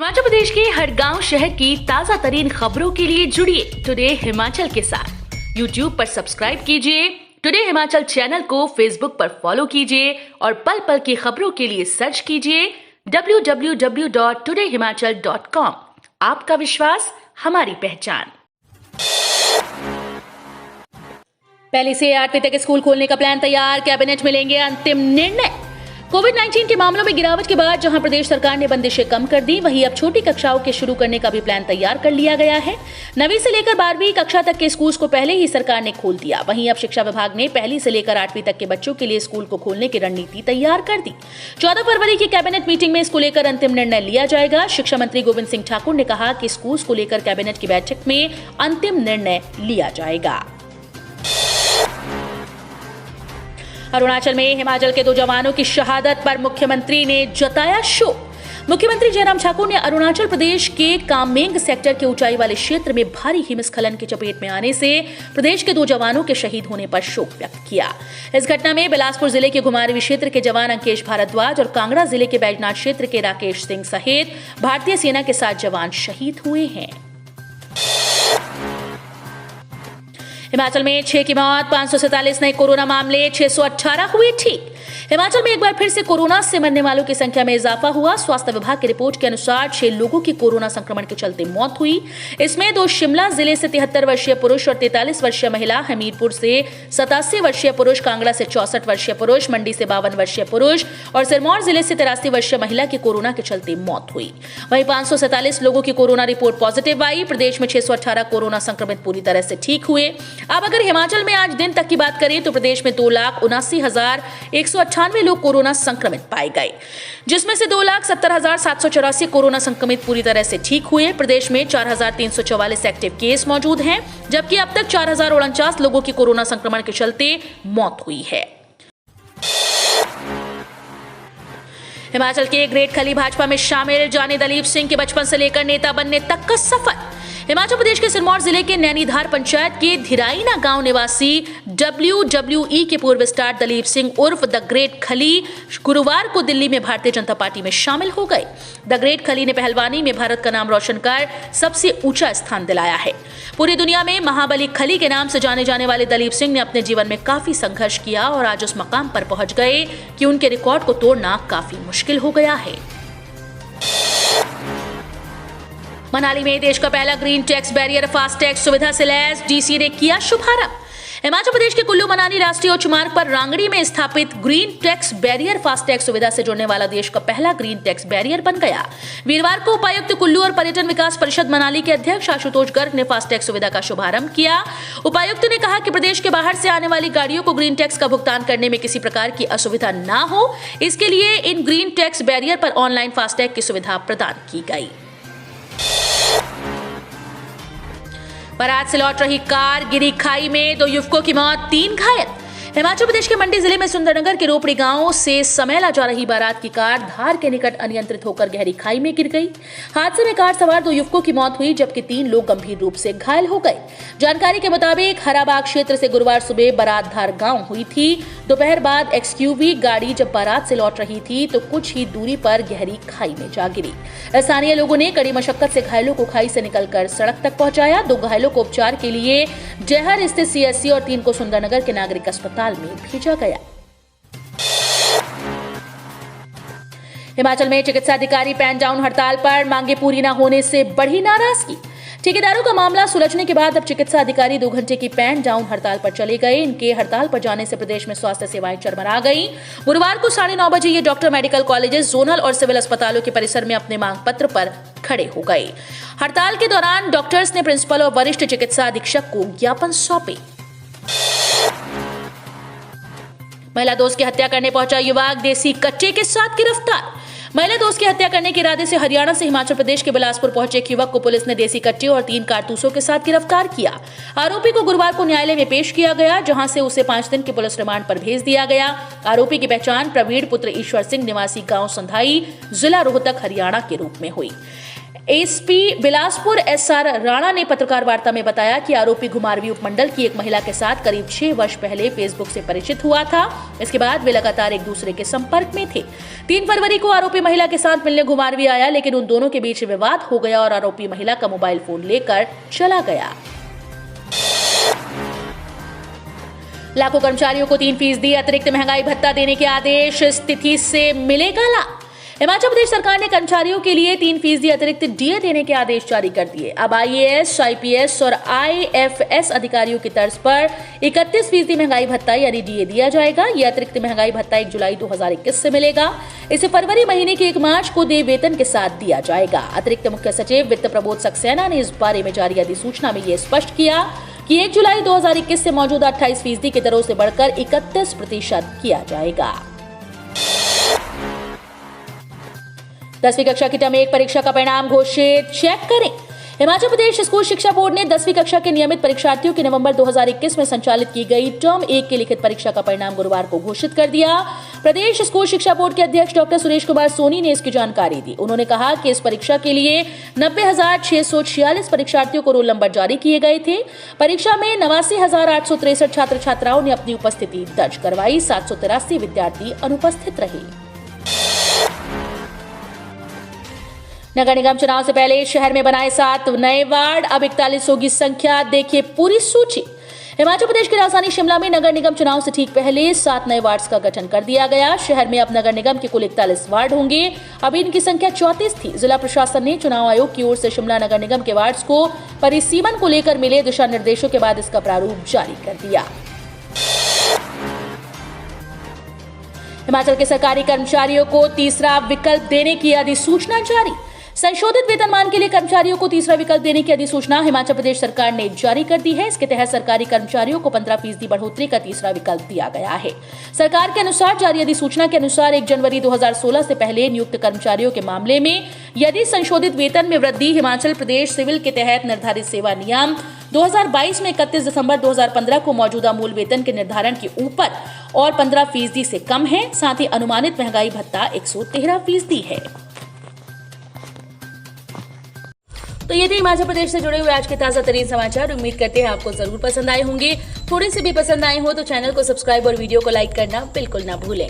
हिमाचल प्रदेश के हर गांव शहर की ताजा तरीन खबरों के लिए जुड़िए टुडे हिमाचल के साथ। यूट्यूब पर सब्सक्राइब कीजिए, टुडे हिमाचल चैनल को फेसबुक पर फॉलो कीजिए और पल पल की खबरों के लिए सर्च कीजिए www.todayhimachal.com। आपका विश्वास हमारी पहचान। पहली से 8वीं तक स्कूल खोलने का प्लान तैयार, कैबिनेट में लेंगे अंतिम निर्णय। कोविड-19 के मामलों में गिरावट के बाद जहां प्रदेश सरकार ने बंदिशें कम कर दी, वहीं अब छोटी कक्षाओं के शुरू करने का भी प्लान तैयार कर लिया गया है। 9वीं से लेकर 12वीं कक्षा तक के स्कूल को पहले ही सरकार ने खोल दिया। वहीं अब शिक्षा विभाग ने पहली से लेकर 8वीं तक के बच्चों के लिए स्कूल को खोलने की रणनीति तैयार कर दी। 14 फरवरी की कैबिनेट मीटिंग में इसको लेकर अंतिम निर्णय लिया जाएगा। शिक्षा मंत्री गोविंद सिंह ठाकुर ने कहा कि स्कूल को लेकर कैबिनेट की बैठक में अंतिम निर्णय लिया जाएगा। अरुणाचल में हिमाचल के 2 जवानों की शहादत पर मुख्यमंत्री ने जताया शोक। मुख्यमंत्री जयराम ठाकुर ने अरुणाचल प्रदेश के कामेंग सेक्टर के ऊंचाई वाले क्षेत्र में भारी हिमस्खलन की चपेट में आने से प्रदेश के 2 जवानों के शहीद होने पर शोक व्यक्त किया। इस घटना में बिलासपुर जिले के घुमारवीं क्षेत्र के जवान अंकेश भारद्वाज और कांगड़ा जिले के बैजनाथ क्षेत्र के राकेश सिंह सहित भारतीय सेना के 7 जवान शहीद हुए हैं। हिमाचल में 6 की मौत, 547 नए कोरोना मामले, 618 हुए ठीक। हिमाचल में एक बार फिर से कोरोना से मरने वालों की संख्या में इजाफा हुआ। स्वास्थ्य विभाग की रिपोर्ट के अनुसार 6 लोगों की कोरोना संक्रमण के चलते मौत हुई। इसमें 2 शिमला जिले से 73 वर्षीय पुरुष और 43 वर्षीय महिला, हमीरपुर से 87 वर्षीय पुरुष, कांगड़ा से 64 वर्षीय पुरुष, मंडी से 52 वर्षीय पुरुष और सिरमौर जिले से 83 वर्षीय महिला की कोरोना के चलते मौत हुई। वहीं 547 लोगों की कोरोना रिपोर्ट पॉजिटिव आई। प्रदेश में 618 कोरोना संक्रमित पूरी तरह से ठीक हुए। अब अगर हिमाचल में आज दिन तक की बात करें तो प्रदेश में 2,79,198 लोग कोरोना संक्रमित पाए गए, जिसमें से 2,70,784 कोरोना संक्रमित पूरी तरह से ठीक हुए। प्रदेश में 4,344 एक्टिव केस मौजूद हैं, जबकि अब तक 4,049 लोगों की कोरोना संक्रमण के चलते मौत हुई है। हिमाचल के ग्रेट खली भाजपा में शामिल जाने दलीप सिंह के बचपन से लेकर नेता बनने तक का सफर। हिमाचल प्रदेश के सिरमौर जिले के नैनीधार पंचायत के धिराईना गांव निवासी WWE के पूर्व स्टार दलीप सिंह उर्फ द ग्रेट खली गुरुवार को दिल्ली में भारतीय जनता पार्टी में शामिल हो गए। द ग्रेट खली ने पहलवानी में भारत का नाम रोशन कर सबसे ऊंचा स्थान दिलाया है। पूरी दुनिया में महाबली खली के नाम से जाने जाने वाले दलीप सिंह ने अपने जीवन में काफी संघर्ष किया और आज उस मकाम पर पहुंच गए कि उनके रिकॉर्ड को तोड़ना काफी मुश्किल हो गया है। मनाली में देश का पहला ग्रीन टैक्स बैरियर फास्टैग सुविधा से लैस डीसी ने किया शुभारंभ। हिमाचल प्रदेश के कुल्लू मनाली राष्ट्रीय उच्च मार्ग पर रांगड़ी में स्थापित ग्रीन टैक्स बैरियर फास्टैग सुविधा से जुड़ने वाला देश का पहला ग्रीन टैक्स बैरियर बन गया। वीरवार को उपायुक्त कुल्लू और पर्यटन विकास परिषद मनाली के अध्यक्ष आशुतोष गर्ग ने फास्टैग सुविधा का शुभारंभ किया। उपायुक्त ने कहा कि प्रदेश के बाहर से आने वाली गाड़ियों को ग्रीन टैक्स का भुगतान करने में किसी प्रकार की असुविधा न हो, इसके लिए इन ग्रीन टैक्स बैरियर पर ऑनलाइन फास्टैग की सुविधा प्रदान की गई। बारात से लौट रही कार गिरी खाई में, 2 युवकों की मौत, 3 घायल। हिमाचल प्रदेश के मंडी जिले में सुंदरनगर के रोपड़ी गांव से समेला जा रही बारात की कार धार के निकट अनियंत्रित होकर गहरी खाई में गिर गई। हादसे में कार सवार 2 युवकों की मौत हुई, जबकि 3 लोग गंभीर रूप से घायल हो गए। जानकारी के मुताबिक हराबाग क्षेत्र से गुरुवार सुबह बारात धार गांव हुई थी। दोपहर बाद XUV गाड़ी जब बारात से लौट रही थी तो कुछ ही दूरी पर गहरी खाई में जा गिरी। स्थानीय लोगों ने कड़ी मशक्कत से घायलों को खाई से निकलकर सड़क तक पहुंचाया। 2 घायलों को उपचार के लिए जहर स्थित CSC और 3 को सुंदरनगर के नागरिक अस्पताल में भेजा गया। हिमाचल में चिकित्सा अधिकारी पेन डाउन हड़ताल पर, मांगे पूरी न होने से बढ़ी नाराजगी। ठेकेदारों का मामला सुलझने के बाद अब चिकित्सा अधिकारी 2 घंटे की पेन डाउन हड़ताल पर चले गए। इनके हड़ताल पर जाने से प्रदेश में स्वास्थ्य सेवाएं चरमरा गईं। गुरुवार को 9:30 बजे ये डॉक्टर मेडिकल कॉलेजेस, जोनल और सिविल अस्पतालों के परिसर में अपने मांग पत्र पर खड़े हो गए। हड़ताल के दौरान डॉक्टर्स ने प्रिंसिपल और वरिष्ठ चिकित्सा अधीक्षक को ज्ञापन सौंपे। महिला दोस्त की हत्या करने पहुंचा युवक देसी कट्टे के साथ गिरफ्तार। महिला दोस्त की हत्या करने के इरादे से हरियाणा से हिमाचल प्रदेश के बिलासपुर पहुंचे एक युवक को पुलिस ने देसी कट्टे और 3 कारतूसों के साथ गिरफ्तार किया। आरोपी को गुरुवार को न्यायालय में पेश किया गया, जहां से उसे 5 दिन के पुलिस रिमांड पर भेज दिया गया। आरोपी की पहचान प्रवीण पुत्र ईश्वर सिंह निवासी गांव संधाई, जिला रोहतक, हरियाणा के रूप में हुई। एसपी बिलासपुर एसआर राणा ने पत्रकार वार्ता में बताया कि आरोपी घुमारवीं उपमंडल की एक महिला के साथ करीब 6 वर्ष पहले फेसबुक से परिचित हुआ था। इसके बाद वे लगातार एक दूसरे के संपर्क में थे। 3 फरवरी को आरोपी महिला के साथ मिलने घुमारवीं आया, लेकिन उन दोनों के बीच विवाद हो गया और आरोपी महिला का मोबाइल फोन लेकर चला गया। लाखों कर्मचारियों को 3% अतिरिक्त महंगाई भत्ता देने के आदेश, स्थिति से मिलेगा लाभ। हिमाचल प्रदेश सरकार ने कर्मचारियों के लिए 3% अतिरिक्त डीए देने के आदेश जारी कर दिए। अब आईएएस, आईपीएस और आईएफएस अधिकारियों की तर्ज पर 31% महंगाई भत्ता यानी डीए दिया जाएगा। यह अतिरिक्त महंगाई भत्ता 1 जुलाई 2021 से मिलेगा। इसे फरवरी महीने की 1 मार्च को देय वेतन के साथ दिया जाएगा। अतिरिक्त मुख्य सचिव वित्त प्रबोध सक्सेना ने इस बारे में जारी अधिसूचना में यह स्पष्ट किया कि 1 जुलाई 2021 से मौजूदा 28% की दरों से बढ़कर 31% किया जाएगा। 10वीं कक्षा की टर्म 1 परीक्षा का परिणाम घोषित, चेक करें। हिमाचल प्रदेश स्कूल शिक्षा बोर्ड ने 10वीं कक्षा के नियमित परीक्षार्थियों की नवंबर 2021 में संचालित की गई टर्म 1 की लिखित परीक्षा का परिणाम गुरुवार को घोषित कर दिया। प्रदेश स्कूल शिक्षा बोर्ड के अध्यक्ष डॉक्टर सुरेश कुमार सोनी ने इसकी जानकारी दी। उन्होंने कहा कि इस परीक्षा के लिए 90,646 परीक्षार्थियों को रोल नंबर जारी किए गए थे। परीक्षा में 89,863 छात्र छात्राओं ने अपनी उपस्थिति दर्ज करवाई। 783 विद्यार्थी अनुपस्थित रहे। नगर निगम चुनाव से पहले शहर में बनाए 7 नए वार्ड, अब 41 होगी संख्या। देखिए पूरी सूची। हिमाचल प्रदेश की राजधानी शिमला में नगर निगम चुनाव से ठीक पहले 7 नए वार्ड्स का गठन कर दिया गया। शहर में अब नगर निगम के कुल 41 वार्ड होंगे। अभी इनकी संख्या 34 थी। जिला प्रशासन ने चुनाव आयोग की ओर से शिमला नगर निगम के वार्ड्स को परिसीमन को लेकर मिले दिशा निर्देशों के बाद इसका प्रारूप जारी कर दिया। हिमाचल के सरकारी कर्मचारियों को तीसरा विकल्प देने की अधिसूचना जारी। संशोधित वेतनमान के लिए कर्मचारियों को तीसरा विकल्प देने की अधिसूचना हिमाचल प्रदेश सरकार ने जारी कर दी है। इसके तहत सरकारी कर्मचारियों को 15% बढ़ोतरी का तीसरा विकल्प दिया गया है। सरकार के अनुसार जारी अधिसूचना के अनुसार 1 जनवरी 2016 से पहले नियुक्त कर्मचारियों के मामले में यदि संशोधित वेतन में वृद्धि हिमाचल प्रदेश सिविल के तहत निर्धारित सेवा नियम 2022 में 31 दिसंबर 2015 को मौजूदा मूल वेतन के निर्धारण के ऊपर और 15% से कम है। साथ ही अनुमानित महंगाई भत्ता 113% है। तो ये थे हिमाचल प्रदेश से जुड़े हुए आज के ताजा तरीन समाचार। उम्मीद करते हैं आपको जरूर पसंद आए होंगे। थोड़े से भी पसंद आए हो तो चैनल को सब्सक्राइब और वीडियो को लाइक करना बिल्कुल ना भूलें।